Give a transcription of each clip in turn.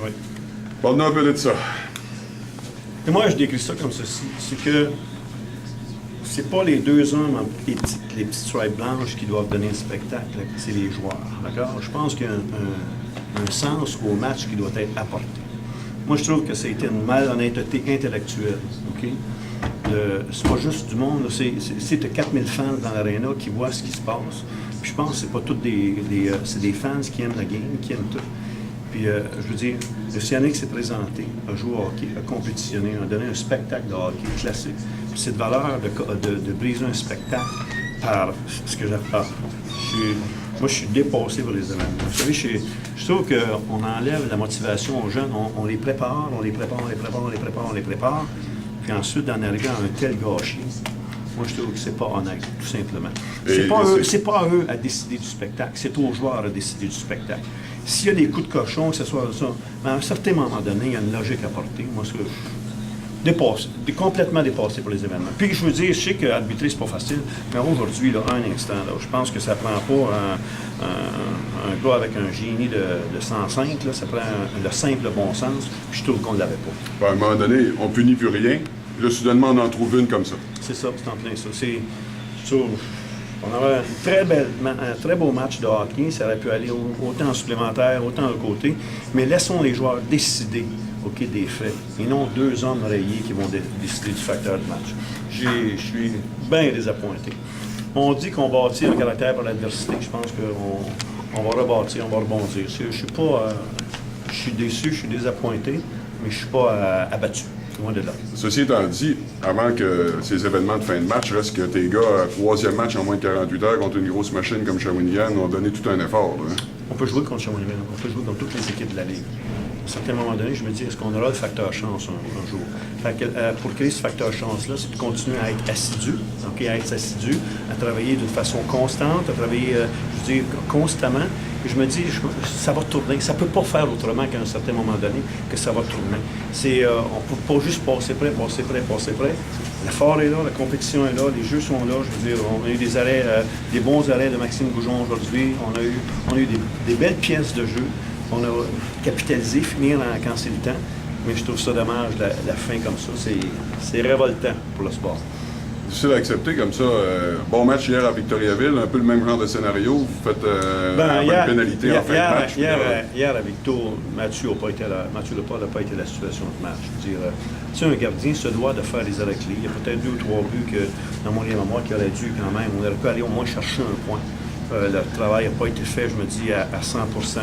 Oui. Parle-nous un peu de ça. Et moi, je décris ça comme ceci. C'est que c'est pas les deux hommes en les petites stripes blanches qui doivent donner le spectacle, c'est les joueurs. D'accord? Je pense qu'il y a un sens au match qui doit être apporté. Moi, je trouve que ça a été une malhonnêteté intellectuelle. OK? C'est pas juste du monde, c'est 4000 fans dans l'aréna qui voient ce qui se passe. Puis je pense que c'est pas tous c'est des fans qui aiment la game, qui aiment tout. Puis je veux dire, le Océanique s'est présenté, a joué au hockey, a compétitionné, a donné un spectacle de hockey classique. Puis c'est de valeur de briser un spectacle par ce que j'apprends. Moi, je suis dépassé par les événements. Vous savez, je trouve qu'on enlève la motivation aux jeunes, on les prépare, on les prépare, on les prépare, on les prépare, on les prépare. Puis ensuite, d'en arriver à un tel gâchis, moi, je trouve que c'est pas honnête, tout simplement. C'est pas à eux à décider du spectacle, c'est aux joueurs à décider du spectacle. S'il y a des coups de cochon, que ce soit ça, mais à un certain moment donné, il y a une logique à porter. Moi, c'est complètement dépassé pour les événements. Puis, je veux dire, je sais qu'arbitrer, c'est pas facile, mais aujourd'hui, là, un instant, là, je pense que ça prend pas un gars avec un génie de 105, là, ça prend le simple bon sens, puis je trouve qu'on ne l'avait pas. À un moment donné, on punit plus rien. Là, soudainement, on en trouve une comme ça. C'est ça, c'est en plein ça. On avait un très beau match de hockey. Ça aurait pu aller autant en supplémentaire, autant de côté. Mais laissons les joueurs décider des faits. Et non deux hommes rayés qui vont décider du facteur de match. Je suis bien désappointé. On dit qu'on bâtit un caractère par l'adversité. Je pense qu'on va rebâtir, on va rebondir. Je suis déçu, je suis désappointé, mais je ne suis pas abattu. Loin de là. Ceci étant dit, avant que ces événements de fin de match, reste que tes gars, troisième match en moins de 48 heures contre une grosse machine comme Shawinigan, ont donné tout un effort. Là. On peut jouer contre Shawinigan, on peut jouer contre toutes les équipes de la Ligue. À un certain moment donné, je me dis, est-ce qu'on aura le facteur chance un jour? Pour créer ce facteur chance-là, c'est de continuer à être assidu, à travailler d'une façon constante, à travailler, constamment. Et je me dis, ça va tourner. Ça ne peut pas faire autrement qu'à un certain moment donné que ça va tourner. On ne peut pas juste passer près. L'effort est là, la compétition est là, les jeux sont là. Je veux dire, on a eu des arrêts, des bons arrêts de Maxime Goujon aujourd'hui. On a eu des belles pièces de jeu. On a capitalisé, finir quand c'est le temps. Mais je trouve ça dommage, la fin comme ça. C'est révoltant pour le sport. Difficile à accepter comme ça. Bon match hier à Victoriaville, un peu le même genre de scénario. Vous faites une pénalité en fin de match. Hier à Victo, Mathieu Lepore n'a pas été la situation de match. Je veux dire, un gardien se doit de faire les arrêts clés. Il y a peut-être 2 ou 3 buts que, dans mon mémoire qui aurait dû quand même. On aurait pu aller au moins chercher un point. Le travail n'a pas été fait, je me dis, à 100%.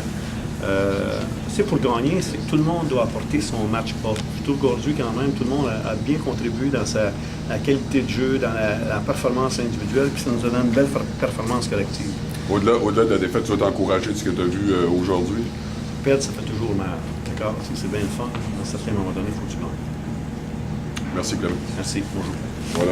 C'est pour gagner, c'est que tout le monde doit apporter son match off. Je trouve qu'aujourd'hui, quand même, tout le monde a bien contribué dans la qualité de jeu, dans la performance individuelle, puis ça nous a donné une belle performance collective. Au-delà de la défaite, tu vas t'encourager de ce que tu as vu aujourd'hui? Perdre, ça fait toujours mal. D'accord? C'est bien le fun. À un certain moment donné, il faut que tu gagnes. Merci, Claude. Merci. Bonjour. Voilà.